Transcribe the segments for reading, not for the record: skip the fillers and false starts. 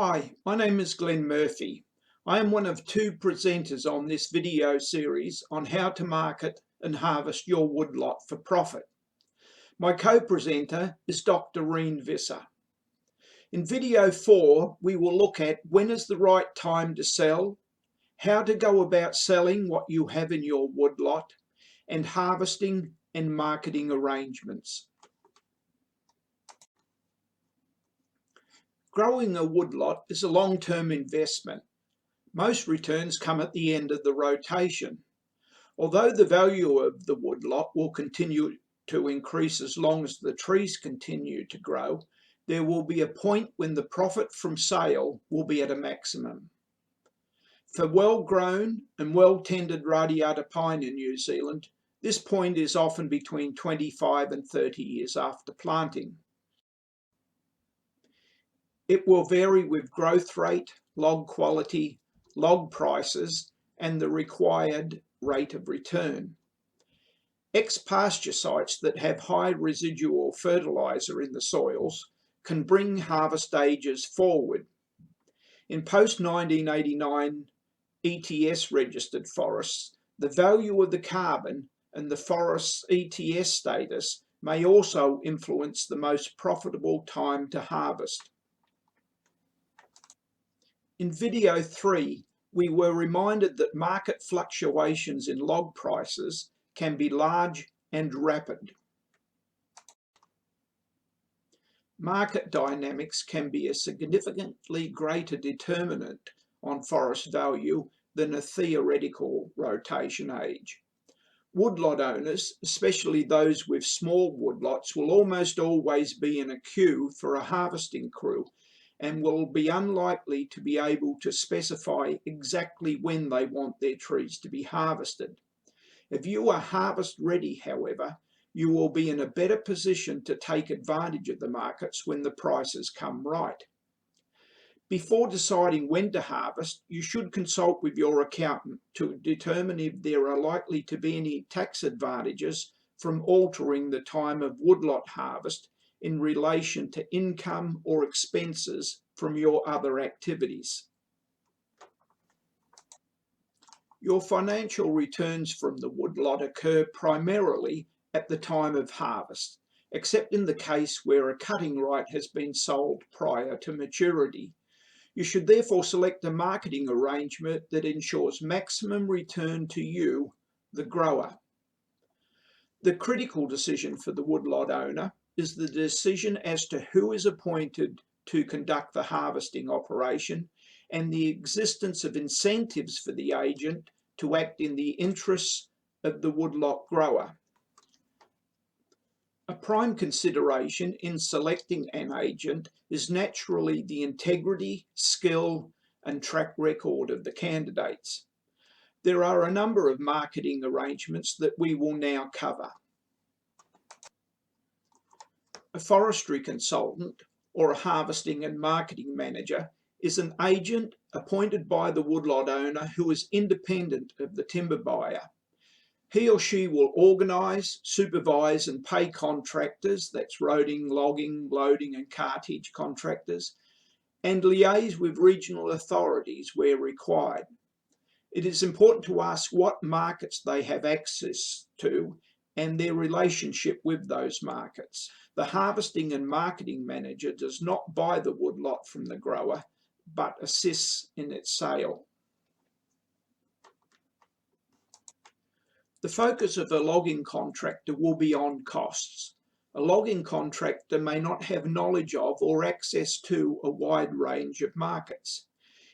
Hi, my name is Glenn Murphy. I am one of two presenters on this video series on how to market and harvest your woodlot for profit. My co-presenter is Dr. Reen Visser. In video 4, we will look at when is the right time to sell, how to go about selling what you have in your woodlot, and harvesting and marketing arrangements. Growing a woodlot is a long-term investment. Most returns come at the end of the rotation. Although the value of the woodlot will continue to increase as long as the trees continue to grow, there will be a point when the profit from sale will be at a maximum. For well-grown and well-tended radiata pine in New Zealand, this point is often between 25 and 30 years after planting. It will vary with growth rate, log quality, log prices, and the required rate of return. Ex-pasture sites that have high residual fertiliser in the soils can bring harvest ages forward. In post-1989 ETS registered forests, the value of the carbon and the forest's ETS status may also influence the most profitable time to harvest. In video 3, we were reminded that market fluctuations in log prices can be large and rapid. Market dynamics can be a significantly greater determinant on forest value than a theoretical rotation age. Woodlot owners, especially those with small woodlots, will almost always be in a queue for a harvesting crew and will be unlikely to be able to specify exactly when they want their trees to be harvested. If you are harvest ready, however, you will be in a better position to take advantage of the markets when the prices come right. Before deciding when to harvest, you should consult with your accountant to determine if there are likely to be any tax advantages from altering the time of woodlot harvest in relation to income or expenses from your other activities. Your financial returns from the woodlot occur primarily at the time of harvest, except in the case where a cutting right has been sold prior to maturity. You should therefore select a marketing arrangement that ensures maximum return to you, the grower. The critical decision for the woodlot owner is the decision as to who is appointed to conduct the harvesting operation and the existence of incentives for the agent to act in the interests of the woodlot grower. A prime consideration in selecting an agent is naturally the integrity, skill, and track record of the candidates. There are a number of marketing arrangements that we will now cover. A forestry consultant or a harvesting and marketing manager is an agent appointed by the woodlot owner who is independent of the timber buyer. He or she will organise, supervise and pay contractors, that's roading, logging, loading and cartage contractors, and liaise with regional authorities where required. It is important to ask what markets they have access to and their relationship with those markets. The harvesting and marketing manager does not buy the woodlot from the grower, but assists in its sale. The focus of a logging contractor will be on costs. A logging contractor may not have knowledge of or access to a wide range of markets.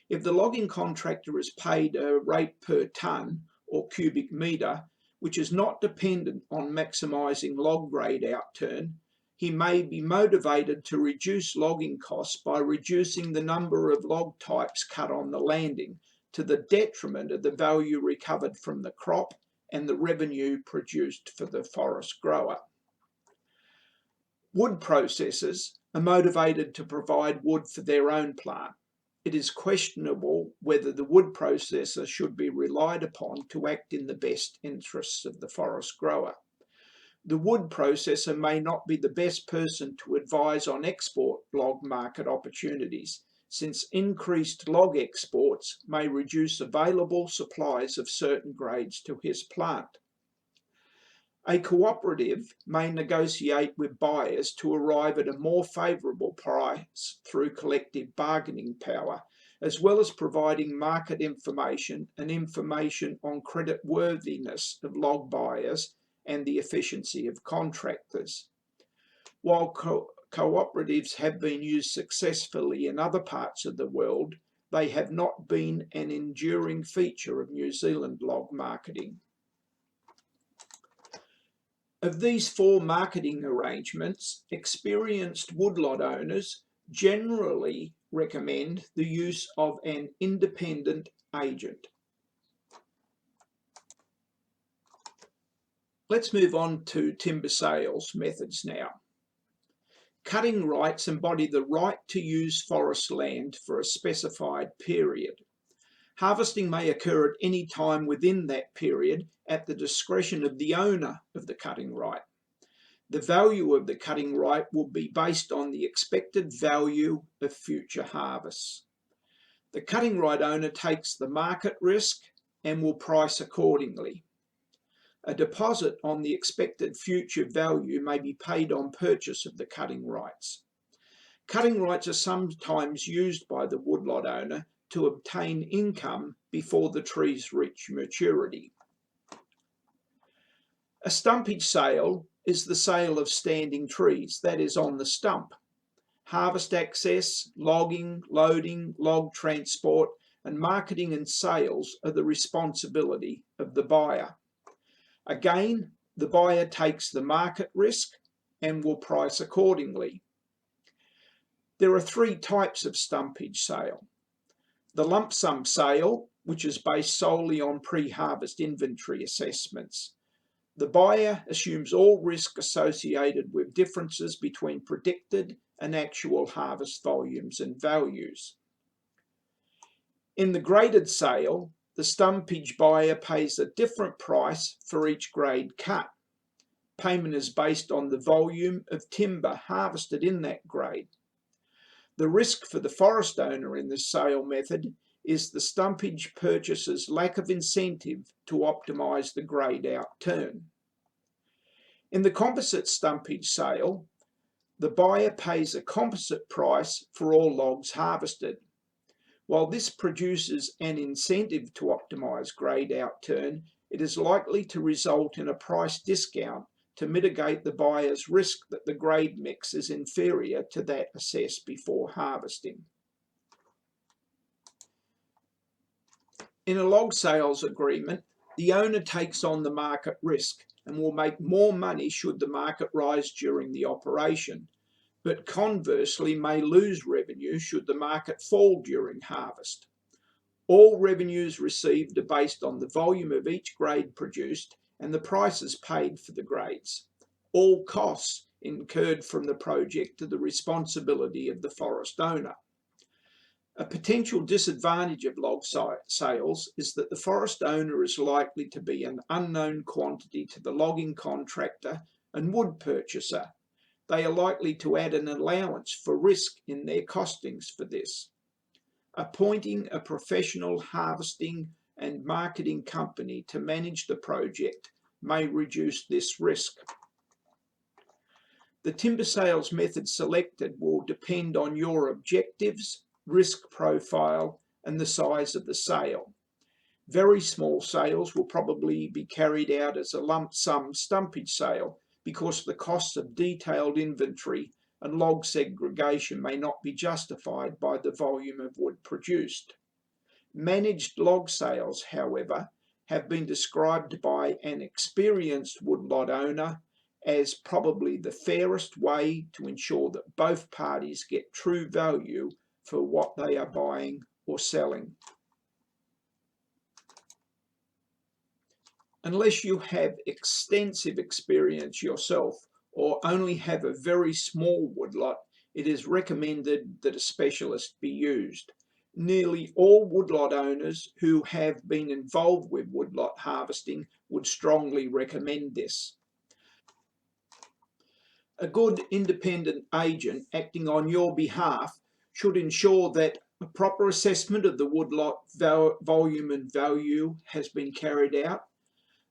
If the logging contractor is paid a rate per tonne or cubic metre, which is not dependent on maximising log grade outturn, he may be motivated to reduce logging costs by reducing the number of log types cut on the landing to the detriment of the value recovered from the crop and the revenue produced for the forest grower. Wood processors are motivated to provide wood for their own plant. It is questionable whether the wood processor should be relied upon to act in the best interests of the forest grower. The wood processor may not be the best person to advise on export log market opportunities, since increased log exports may reduce available supplies of certain grades to his plant. A cooperative may negotiate with buyers to arrive at a more favourable price through collective bargaining power, as well as providing market information and information on creditworthiness of log buyers and the efficiency of contractors. While cooperatives have been used successfully in other parts of the world, they have not been an enduring feature of New Zealand log marketing. Of these four marketing arrangements, experienced woodlot owners generally recommend the use of an independent agent. Let's move on to timber sales methods now. Cutting rights embody the right to use forest land for a specified period. Harvesting may occur at any time within that period at the discretion of the owner of the cutting right. The value of the cutting right will be based on the expected value of future harvests. The cutting right owner takes the market risk and will price accordingly. A deposit on the expected future value may be paid on purchase of the cutting rights. Cutting rights are sometimes used by the woodlot owner to obtain income before the trees reach maturity. A stumpage sale is the sale of standing trees, that is, on the stump. Harvest access, logging, loading, log transport, and marketing and sales are the responsibility of the buyer. Again, the buyer takes the market risk and will price accordingly. There are three types of stumpage sale. The lump sum sale, which is based solely on pre-harvest inventory assessments. The buyer assumes all risk associated with differences between predicted and actual harvest volumes and values. In the graded sale, the stumpage buyer pays a different price for each grade cut. Payment is based on the volume of timber harvested in that grade. The risk for the forest owner in this sale method is the stumpage purchaser's lack of incentive to optimise the grade out turn. In the composite stumpage sale, the buyer pays a composite price for all logs harvested. While this produces an incentive to optimise grade out turn, it is likely to result in a price discount to mitigate the buyer's risk that the grade mix is inferior to that assessed before harvesting. In a log sales agreement, the owner takes on the market risk and will make more money should the market rise during the operation, but conversely may lose revenue should the market fall during harvest. All revenues received are based on the volume of each grade produced and the prices paid for the grades. All costs incurred from the project are the responsibility of the forest owner. A potential disadvantage of log sales is that the forest owner is likely to be an unknown quantity to the logging contractor and wood purchaser. They are likely to add an allowance for risk in their costings for this. Appointing a professional harvesting and marketing company to manage the project may reduce this risk. The timber sales method selected will depend on your objectives, risk profile, and the size of the sale. Very small sales will probably be carried out as a lump sum stumpage sale because the costs of detailed inventory and log segregation may not be justified by the volume of wood produced. Managed log sales, however, have been described by an experienced woodlot owner as probably the fairest way to ensure that both parties get true value for what they are buying or selling. Unless you have extensive experience yourself or only have a very small woodlot, it is recommended that a specialist be used. Nearly all woodlot owners who have been involved with woodlot harvesting would strongly recommend this. A good independent agent acting on your behalf should ensure that a proper assessment of the woodlot volume and value has been carried out.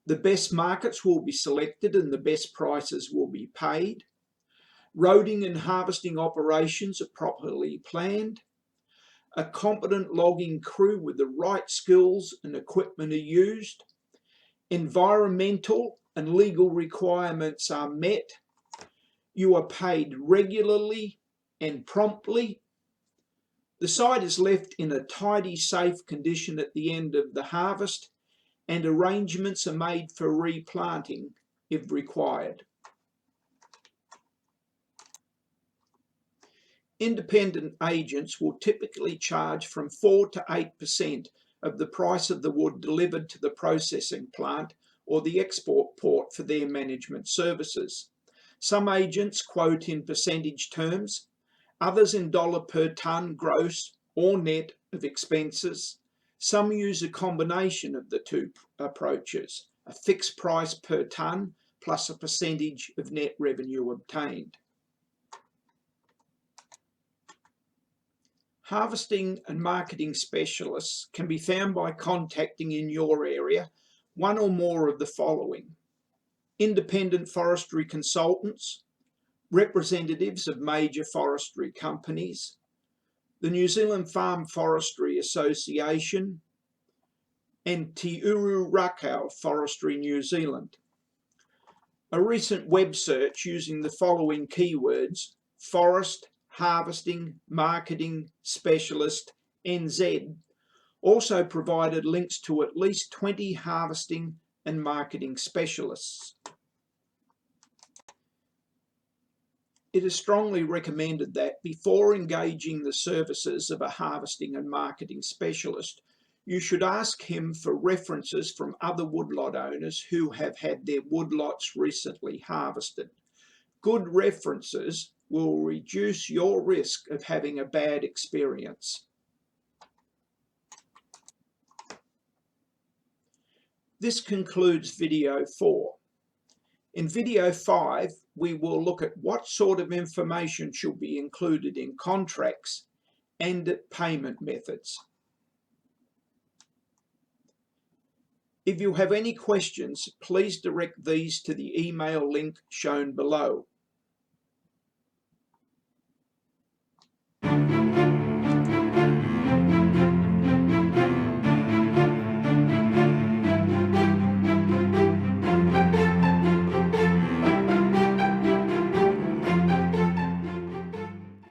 The best markets will be selected and the best prices will be paid. Roading and harvesting operations are properly planned. A competent logging crew with the right skills and equipment are used. Environmental and legal requirements are met. You are paid regularly and promptly. The site is left in a tidy, safe condition at the end of the harvest, and arrangements are made for replanting if required. Independent agents will typically charge from 4 to 8% of the price of the wood delivered to the processing plant or the export port for their management services. Some agents quote in percentage terms, others in dollar per tonne gross or net of expenses. Some use a combination of the two approaches, a fixed price per tonne plus a percentage of net revenue obtained. Harvesting and marketing specialists can be found by contacting in your area one or more of the following: independent forestry consultants, representatives of major forestry companies, the New Zealand Farm Forestry Association, and Te Uru Rakau Forestry New Zealand. A recent web search using the following keywords, forest, harvesting, marketing, specialist, NZ, also provided links to at least 20 harvesting and marketing specialists. It is strongly recommended that before engaging the services of a harvesting and marketing specialist, you should ask him for references from other woodlot owners who have had their woodlots recently harvested. Good references will reduce your risk of having a bad experience. This concludes video 4. In video 5, we will look at what sort of information should be included in contracts and payment methods. If you have any questions, please direct these to the email link shown below.